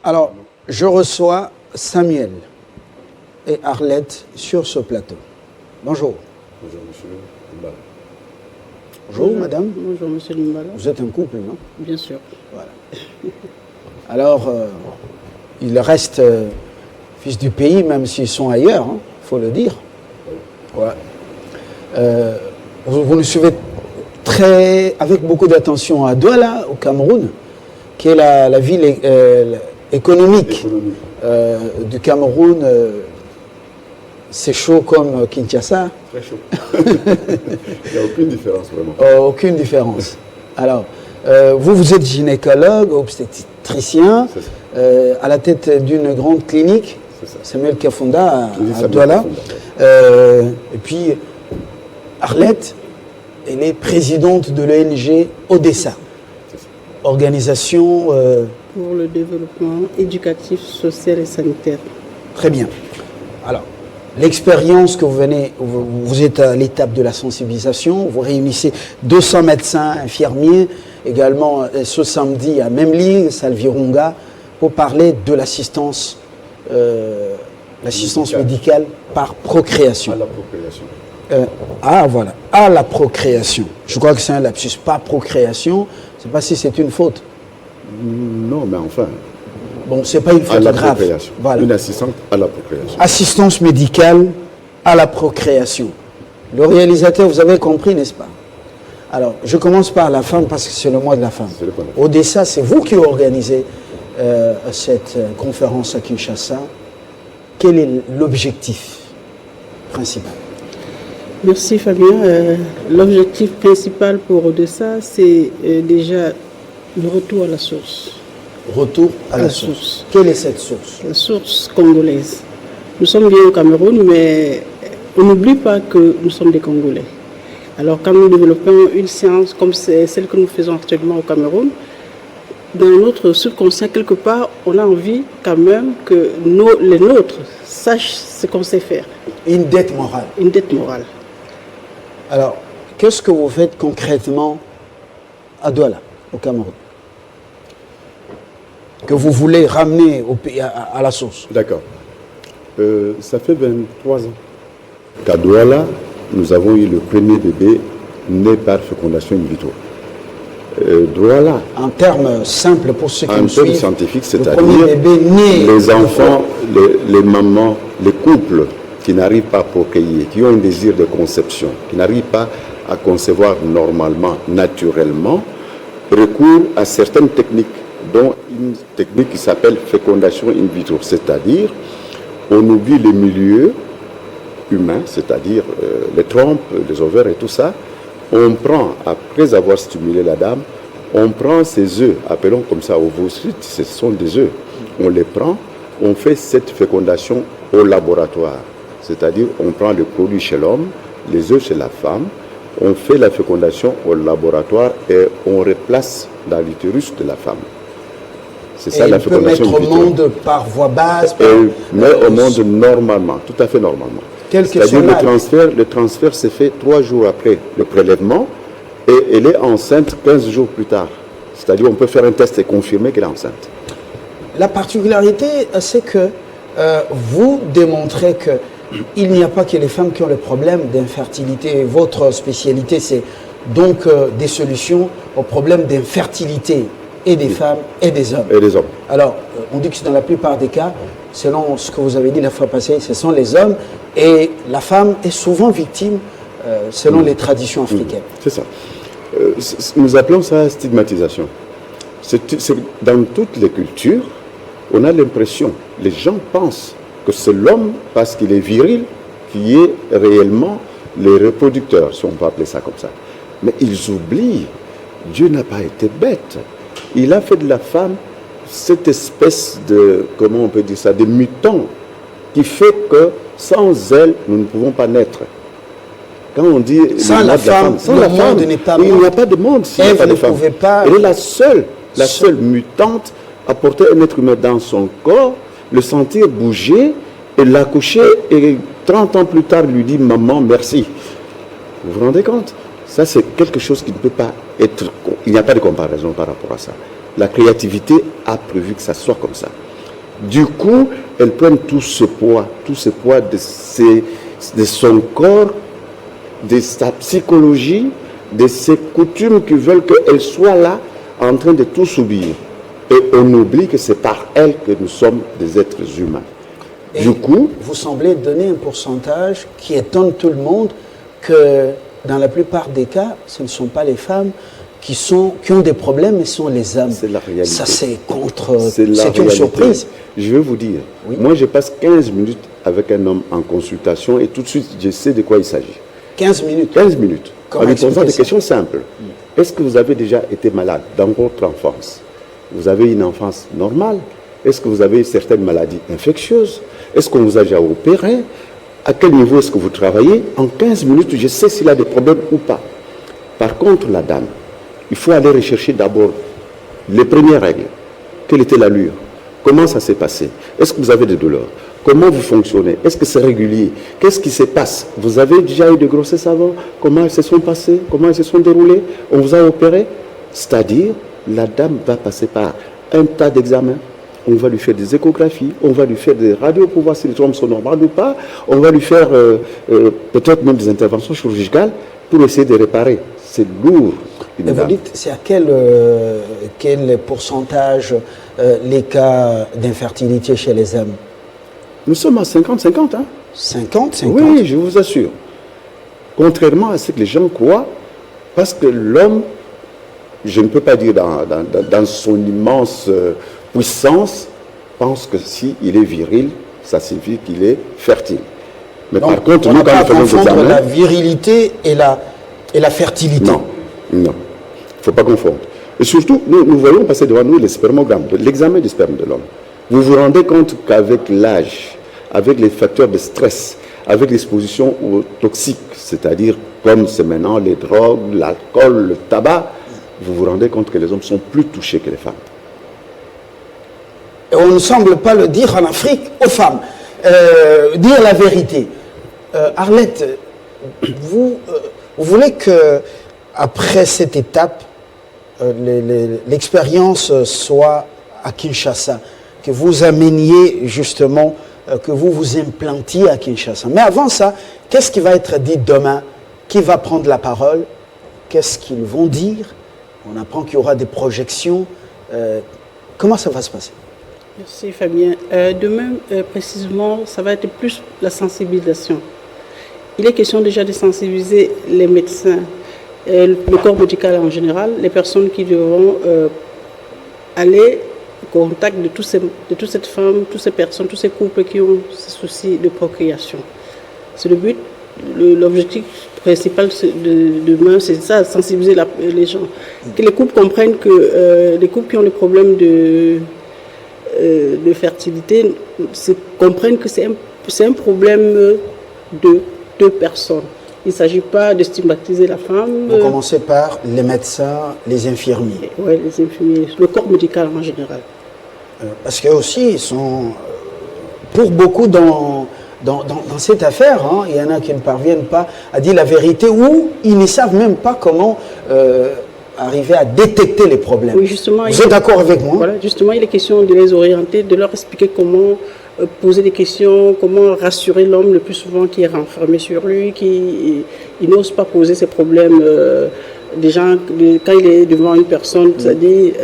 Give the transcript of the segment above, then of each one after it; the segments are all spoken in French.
Alors, je reçois Samuel et Arlette sur ce plateau. Bonjour. Bonjour, monsieur Limbala. Bonjour, madame. Bonjour, monsieur Limbala. Vous êtes un couple, non? Bien sûr. Voilà. Alors, il reste fils du pays, même s'ils sont ailleurs, il faut le dire. Ouais. Vous nous suivez avec beaucoup d'attention à Douala, au Cameroun, qui est la ville économique du Cameroun. C'est chaud comme Kinshasa. Très chaud. Il n'y a aucune différence, vraiment. Aucune différence. Alors, vous êtes gynécologue, obstétricien, à la tête d'une grande clinique, Samuel Kafunda à Douala. Et puis, Arlette, elle est présidente de l'ONG Odessa, organisation pour le développement éducatif, social et sanitaire. Très bien. Alors, l'expérience que vous êtes à l'étape de la sensibilisation, vous réunissez 200 médecins, infirmiers, également ce samedi à Memling, Salvirunga, pour parler de l'assistance médicale par procréation. À la procréation. Voilà, à la procréation. Je crois que c'est un lapsus, pas procréation. Je ne sais pas si c'est une faute. Non, mais enfin. Bon, c'est pas une faute grave. Voilà. Une assistante à la procréation. Assistance médicale à la procréation. Le réalisateur, vous avez compris, n'est-ce pas? Alors, je commence par la femme parce que c'est le mois de la femme. Odessa, c'est vous qui organisez cette conférence à Kinshasa. Quel est l'objectif principal? Merci Fabien. L'objectif principal pour Odessa, c'est déjà le retour à la source. Retour à la source. Quelle est cette source? La source congolaise. Nous sommes bien au Cameroun, mais on n'oublie pas que nous sommes des Congolais. Alors quand nous développons une science comme celle que nous faisons actuellement au Cameroun, dans notre subconscient, quelque part, on a envie quand même que les nôtres sachent ce qu'on sait faire. Une dette morale. Une dette morale. Alors, qu'est-ce que vous faites concrètement à Douala, au Cameroun, que vous voulez ramener au pays, à la source? D'accord. Ça fait 23 ans qu'à Douala, nous avons eu le premier bébé né par fécondation in vitro. Douala. En termes simples pour ceux qui nous suivent. En termes scientifiques, c'est-à-dire les enfants, les mamans, les couples qui n'arrivent pas à procréer, qui ont un désir de conception, qui n'arrivent pas à concevoir normalement, naturellement, recourent à certaines techniques, dont une technique qui s'appelle fécondation in vitro, c'est-à-dire on oublie les milieux humains, c'est-à-dire les trompes, les ovaires et tout ça. On prend, après avoir stimulé la dame, on prend ses œufs, appelons comme ça ovocytes, ce sont des œufs. On les prend, on fait cette fécondation au laboratoire. C'est-à-dire, on prend le produit chez l'homme, les œufs chez la femme, on fait la fécondation au laboratoire et on replace dans l'utérus de la femme. C'est ça la fécondation. Elle peut mettre au monde par voie basse. Elle met au monde normalement, tout à fait normalement. C'est-à-dire le transfert se fait 3 jours après le prélèvement et elle est enceinte 15 jours plus tard. C'est-à-dire on peut faire un test et confirmer qu'elle est enceinte. La particularité, c'est que vous démontrez qu'il n'y a pas que les femmes qui ont le problème d'infertilité. Votre spécialité, c'est donc des solutions au problème d'infertilité et des femmes et des hommes. Et des hommes. Alors, on dit que dans la plupart des cas, selon ce que vous avez dit la fois passée, ce sont les hommes et la femme est souvent victime selon les traditions africaines. C'est ça. Nous appelons ça stigmatisation. Dans toutes les cultures, on a l'impression, les gens pensent que c'est l'homme, parce qu'il est viril, qui est réellement le reproducteur, si on peut appeler ça comme ça. Mais ils oublient, Dieu n'a pas été bête. Il a fait de la femme cette espèce de, comment on peut dire ça, de mutant, qui fait que sans elle, nous ne pouvons pas naître. Quand on dit sans la femme, il n'y a pas de monde s'il n'y a pas de femme. Elle est la seule mutante à porter un être humain dans son corps, le sentir bouger et l'accoucher, et 30 ans plus tard lui dire maman merci. Vous vous rendez compte? Ça, c'est quelque chose qui ne peut pas être... Il n'y a pas de comparaison par rapport à ça. La créativité a prévu que ça soit comme ça. Du coup, elles prennent tout ce poids de son corps, de sa psychologie, de ses coutumes qui veulent qu'elle soit là en train de tout subir. Et on oublie que c'est par elle que nous sommes des êtres humains. Et du coup, vous semblez donner un pourcentage qui étonne tout le monde, que dans la plupart des cas, ce ne sont pas les femmes qui ont des problèmes, mais ce sont les hommes. C'est la réalité. Ça, c'est c'est une surprise. Je vais vous dire, oui. Moi je passe 15 minutes avec un homme en consultation et tout de suite je sais de quoi il s'agit. 15 minutes 15 minutes. Comment en lui posant des ça? questions simples. Est-ce que vous avez déjà été malade dans votre enfance? Vous avez une enfance normale? Est-ce que vous avez certaines maladies infectieuses? Est-ce qu'on vous a déjà opéré? À quel niveau est-ce que vous travaillez? En 15 minutes, je sais s'il a des problèmes ou pas. Par contre, la dame, il faut aller rechercher d'abord les premières règles. Quelle était l'allure? Comment ça s'est passé? Est-ce que vous avez des douleurs? Comment vous fonctionnez? Est-ce que c'est régulier? Qu'est-ce qui se passe? Vous avez déjà eu de grossesses avant? Comment elles se sont passées? Comment elles se sont déroulées? On vous a opéré? C'est-à-dire, la dame va passer par un tas d'examens. On va lui faire des échographies, on va lui faire des radios pour voir si les trompes sont normales ou pas. On va lui faire peut-être même des interventions chirurgicales pour essayer de réparer. C'est lourd. Et vous dites, c'est à quel pourcentage les cas d'infertilité chez les hommes? Nous sommes à 50-50. Hein? 50-50? Oui, je vous assure. Contrairement à ce que les gens croient, parce que l'homme, je ne peux pas dire dans son immense puissance, pense que s'il est viril, ça signifie qu'il est fertile. Mais donc, par contre, on nous, ne peut quand pas nous faisons des confondre examens, la virilité et la fertilité. Non, il ne faut pas confondre. Et surtout, nous voyons passer devant nous les spermogrammes, l'examen du sperme de l'homme. Vous vous rendez compte qu'avec l'âge, avec les facteurs de stress, avec l'exposition aux toxiques, c'est-à-dire comme c'est maintenant les drogues, l'alcool, le tabac, vous vous rendez compte que les hommes sont plus touchés que les femmes. Et on ne semble pas le dire en Afrique aux femmes. Dire la vérité. Arlette, vous voulez que après cette étape, l'expérience soit à Kinshasa, que vous ameniez justement, que vous vous implantiez à Kinshasa. Mais avant ça, qu'est-ce qui va être dit demain? Qui va prendre la parole? Qu'est-ce qu'ils vont dire? On apprend qu'il y aura des projections. Comment ça va se passer? Merci Fabien. Demain, précisément, ça va être plus la sensibilisation. Il est question déjà de sensibiliser les médecins, le corps médical en général, les personnes qui devront aller au contact de toutes ces femmes, toutes ces personnes, tous ces couples qui ont ces soucis de procréation. C'est le but, l'objectif principal de demain, c'est ça, sensibiliser les gens. Que les couples comprennent que les couples qui ont des problèmes de fertilité comprennent que c'est un problème de deux personnes. Il ne s'agit pas de stigmatiser la femme. Vous commencez par les médecins, les infirmiers. Oui, les infirmiers, le corps médical en général. Parce qu'eux aussi, ils sont, pour beaucoup dans cette affaire, hein, il y en a qui ne parviennent pas à dire la vérité ou ils ne savent même pas comment arriver à détecter les problèmes. Oui, justement, vous êtes d'accord avec moi? Voilà, justement, il est question de les orienter, de leur expliquer comment poser des questions, comment rassurer l'homme le plus souvent qui est renfermé sur lui, qui n'ose pas poser ses problèmes. Des gens, quand il est devant une personne, c'est-à-dire,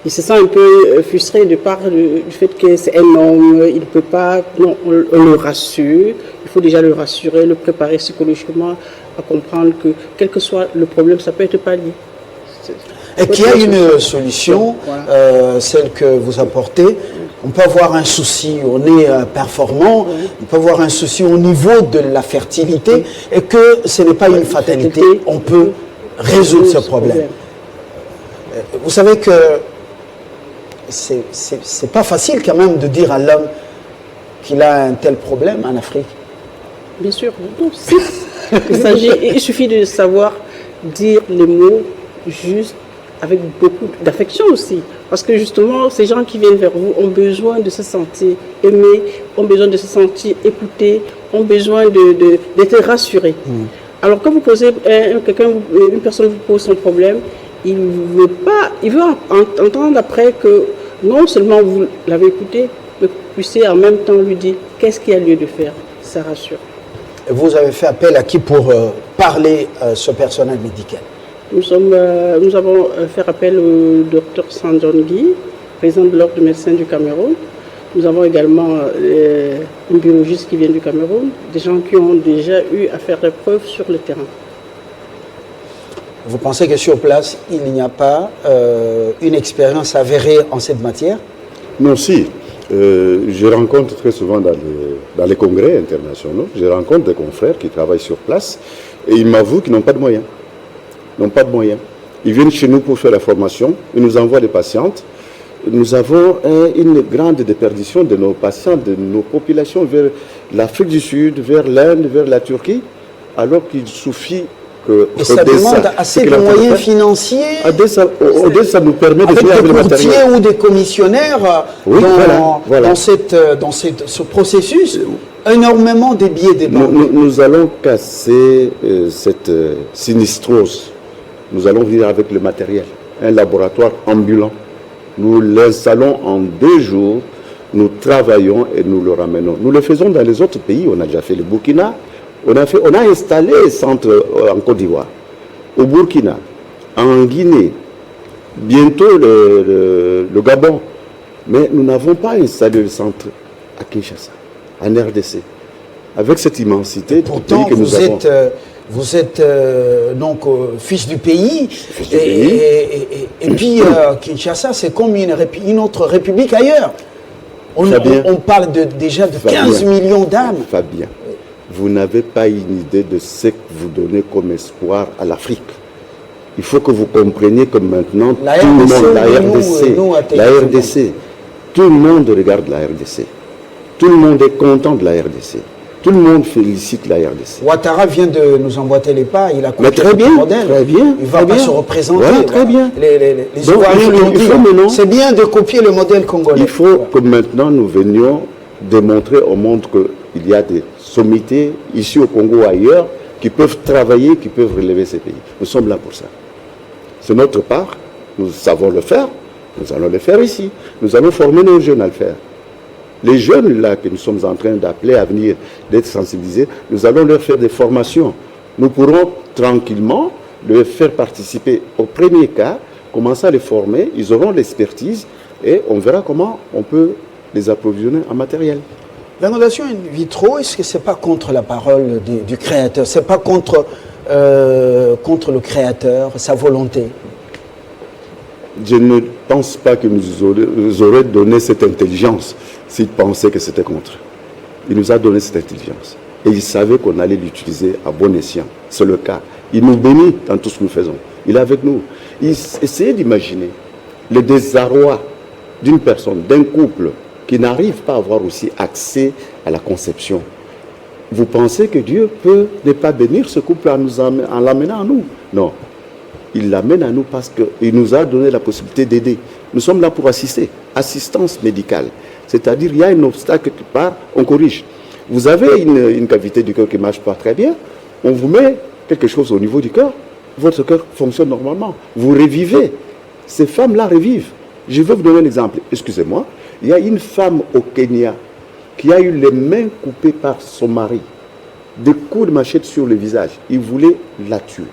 il se sent un peu frustré de par du fait que c'est un homme, il ne peut pas. Non, on le rassure. Il faut déjà le rassurer, le préparer psychologiquement à comprendre que quel que soit le problème, ça peut être pallié. Et qu'il y a une solution, voilà. Celle que vous apportez. On peut avoir un souci, on est performant, on peut avoir un souci au niveau de la fertilité et que ce n'est pas une fatalité, on peut résoudre ce problème. Vous savez que c'est pas facile quand même de dire à l'homme qu'il a un tel problème en Afrique. Bien sûr, il suffit de savoir dire les mots juste avec beaucoup d'affection aussi. Parce que justement, ces gens qui viennent vers vous ont besoin de se sentir aimés, ont besoin de se sentir écoutés, ont besoin d'être rassurés. Alors quand vous posez, une personne vous pose son problème, il veut entendre après que non seulement vous l'avez écouté, mais que vous puissiez en même temps lui dire qu'est-ce qu'il y a lieu de faire. Ça rassure. Vous avez fait appel à qui pour parler à ce personnel médical? Nous avons fait appel au docteur Sandron Guy, président de l'Ordre des médecins du Cameroun. Nous avons également un biologiste qui vient du Cameroun, des gens qui ont déjà eu à faire des preuves sur le terrain. Vous pensez que sur place, il n'y a pas une expérience avérée en cette matière? Non, si. Je rencontre très souvent dans les congrès internationaux, je rencontre des confrères qui travaillent sur place et ils m'avouent qu'ils n'ont pas de moyens. Ils n'ont pas de moyens. Ils viennent chez nous pour faire la formation, ils nous envoient des patientes. Nous avons une grande déperdition de nos patients, de nos populations vers l'Afrique du Sud, vers l'Inde, vers la Turquie, alors qu'il suffit que... Et ça demande assez de moyens financiers. Odessa nous permet de faire des courtiers ou des commissionnaires oui, dans ce processus, énormément de billets des banques. Nous allons casser cette sinistrose. Nous allons venir avec le matériel, un laboratoire ambulant. Nous l'installons en 2 jours, nous travaillons et nous le ramenons. Nous le faisons dans les autres pays, on a déjà fait le Burkina, on a installé un centre en Côte d'Ivoire, au Burkina, en Guinée, bientôt le Gabon. Mais nous n'avons pas installé le centre à Kinshasa, en RDC. Avec cette immensité pourtant, que nous avons. Vous êtes donc fils du pays, et puis Kinshasa, c'est comme une autre république ailleurs. On parle déjà de 15 millions d'âmes. Fabien, vous n'avez pas une idée de ce que vous donnez comme espoir à l'Afrique. Il faut que vous compreniez que maintenant, la tout le monde, la RDC, tout le monde regarde la RDC. Tout le monde est content de la RDC. Tout le monde félicite la RDC. Ouattara vient de nous emboîter les pas, il a copié le modèle. Très bien, il va pas se représenter. Voilà, très bien. Les Ivoiriens l'ont dit, c'est bien de copier le modèle congolais. Il faut que maintenant nous venions démontrer au monde qu'il y a des sommités ici au Congo ou ailleurs qui peuvent travailler, qui peuvent relever ces pays. Nous sommes là pour ça. C'est notre part, nous savons le faire, nous allons le faire ici. Nous allons former nos jeunes à le faire. Les jeunes là que nous sommes en train d'appeler à venir, d'être sensibilisés, nous allons leur faire des formations. Nous pourrons tranquillement les faire participer au premier cas, commencer à les former, ils auront l'expertise et on verra comment on peut les approvisionner en matériel. La fondation in vitro, est-ce que ce n'est pas contre la parole du créateur? Ce n'est pas contre le créateur, sa volonté? Je ne pense pas que nous aurions donné cette intelligence s'il pensait que c'était contre. Il nous a donné cette intelligence. Et il savait qu'on allait l'utiliser à bon escient. C'est le cas. Il nous bénit dans tout ce que nous faisons. Il est avec nous. Essayez d'imaginer le désarroi d'une personne, d'un couple qui n'arrive pas à avoir aussi accès à la conception. Vous pensez que Dieu peut ne pas bénir ce couple en l'amenant à nous? Non. Il l'amène à nous parce qu'il nous a donné la possibilité d'aider. Nous sommes là pour assister. Assistance médicale. C'est-à-dire, il y a un obstacle quelque part, on corrige. Vous avez une cavité du cœur qui ne marche pas très bien, on vous met quelque chose au niveau du cœur, votre cœur fonctionne normalement. Vous revivez. Ces femmes-là revivent. Je vais vous donner un exemple. Excusez-moi. Il y a une femme au Kenya qui a eu les mains coupées par son mari. Des coups de machette sur le visage. Il voulait la tuer.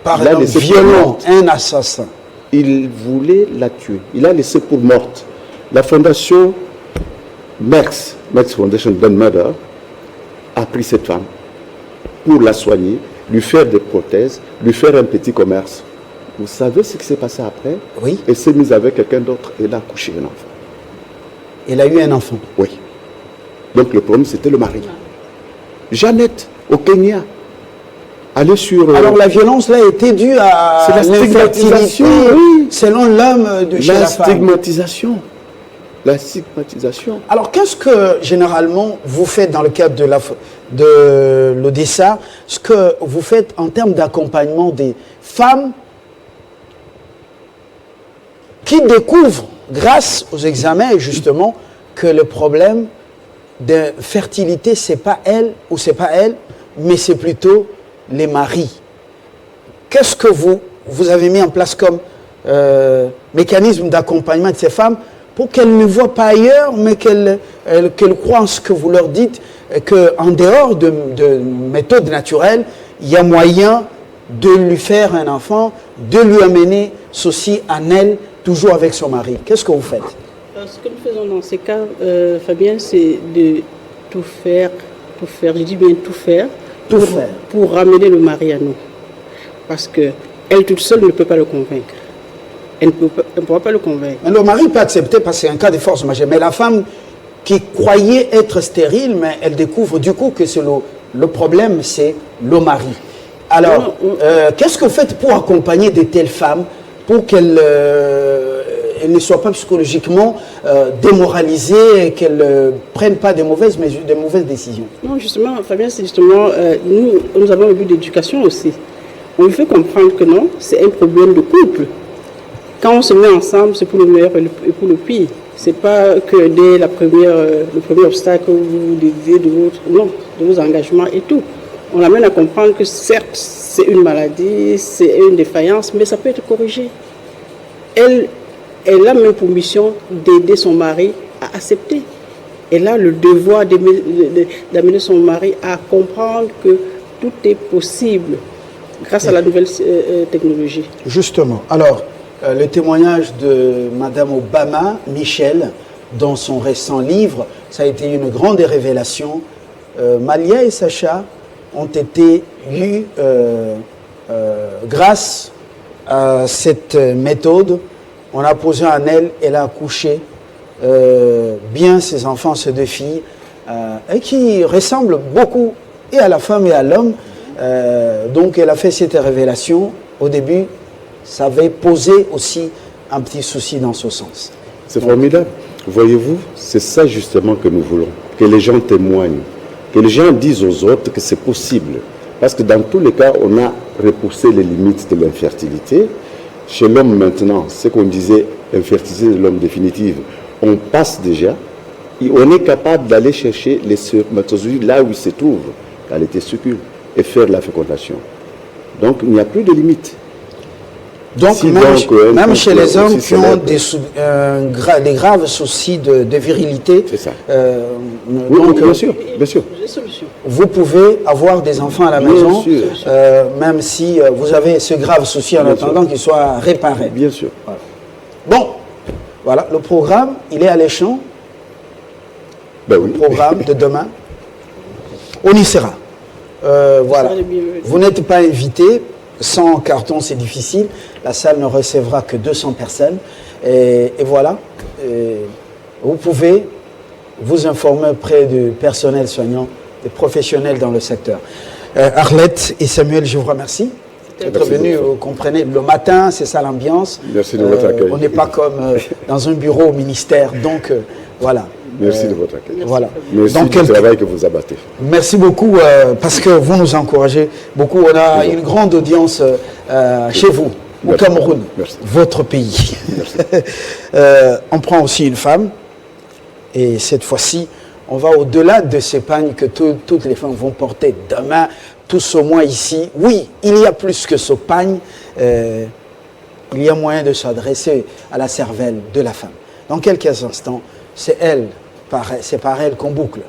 Par un violent, un assassin. Il voulait la tuer. Il a laissé pour morte. La fondation Max Foundation Done Murder, a pris cette femme pour la soigner, lui faire des prothèses, lui faire un petit commerce. Vous savez ce qui s'est passé après? Oui. Elle s'est mise avec quelqu'un d'autre et elle a accouché un enfant. Elle a eu un enfant? Oui. Donc le problème, c'était le mari. Jeannette, au Kenya. Aller sur, alors la violence là était due à la stigmatisation, oui, selon l'homme de chez la femme. La stigmatisation. Alors qu'est-ce que généralement vous faites dans le cadre de l'Odessa, ce que vous faites en termes d'accompagnement des femmes qui découvrent grâce aux examens justement que le problème de fertilité c'est pas elle ou c'est pas elle, mais c'est plutôt les maris. Qu'est-ce que vous avez mis en place comme mécanisme d'accompagnement de ces femmes pour qu'elles ne voient pas ailleurs, mais qu'elles croient en ce que vous leur dites, qu'en dehors de méthodes naturelles, il y a moyen de lui faire un enfant, de lui amener ceci en elle, toujours avec son mari. Qu'est-ce que vous faites? Ce que nous faisons dans ces cas, Fabien, c'est de tout faire, je dis bien tout faire, pour ramener le mari à nous. Parce qu'elle toute seule ne peut pas le convaincre. Elle ne pourra pas le convaincre. Mais le mari peut accepter parce que c'est un cas de force majeure. Mais la femme qui croyait être stérile, mais elle découvre du coup que le problème, c'est le mari. Alors, qu'est-ce que vous faites pour accompagner de telles femmes pour qu'elles ne soient pas psychologiquement démoralisées et qu'elles ne prennent pas de mauvaises décisions? Non, justement, Fabien, c'est justement, nous avons un but d'éducation aussi. On lui fait comprendre que non, c'est un problème de couple. Quand on se met ensemble, c'est pour le meilleur et pour le pire. Ce n'est pas que dès le premier obstacle que vous disiez de vos engagements et tout. On l'amène à comprendre que certes, c'est une maladie, c'est une défaillance, mais ça peut être corrigé. Elle a même pour mission d'aider son mari à accepter. Elle a le devoir d'amener son mari à comprendre que tout est possible grâce à la nouvelle technologie. Justement. Alors, le témoignage de Madame Obama, Michel, dans son récent livre, ça a été une grande révélation. Malia et Sacha ont été eus grâce à cette méthode. On a posé en elle, elle a accouché bien ses enfants, ces deux filles, et qui ressemblent beaucoup et à la femme et à l'homme. Donc elle a fait cette révélation. Au début, ça avait posé aussi un petit souci dans ce sens. C'est formidable. Voyez-vous, c'est ça justement que nous voulons. Que les gens témoignent. Que les gens disent aux autres que c'est possible. Parce que dans tous les cas, on a repoussé les limites de l'infertilité. Chez l'homme maintenant, ce qu'on disait, infertilité de l'homme définitive, on passe déjà. Et on est capable d'aller chercher les spermatozoïdes là où ils se trouvent, dans les testicules, et faire la fécondation. Donc il n'y a plus de limites. Donc, si même chez les hommes qui ont des graves soucis de virilité, c'est ça. Donc, bien sûr, bien sûr. Vous pouvez avoir des enfants à la maison, même si vous avez ce grave souci en attendant qu'il soit réparé. Bien sûr. Voilà. Bon, voilà, le programme, il est alléchant. Ben oui. Le programme de demain, on y sera. Voilà. Vous n'êtes pas invité. Sans carton, c'est difficile. La salle ne recevra que 200 personnes. Et voilà. Vous pouvez vous informer auprès du personnel soignant, des professionnels dans le secteur. Arlette et Samuel, je vous remercie d'être venus. Vous comprenez, le matin, c'est ça l'ambiance. Merci de votre accueil. On n'est pas comme dans un bureau au ministère. Donc, voilà. Merci de votre accueil. Voilà. Merci du travail que vous abattez. Merci beaucoup parce que vous nous encouragez beaucoup. On a une grande audience chez vous, au Cameroun, votre pays. On prend aussi une femme et cette fois-ci, on va au-delà de ces pagnes que toutes les femmes vont porter demain, tous au moins ici. Oui, il y a plus que ce pagne. Il y a moyen de s'adresser à la cervelle de la femme. Dans quelques instants, c'est par elle qu'on boucle.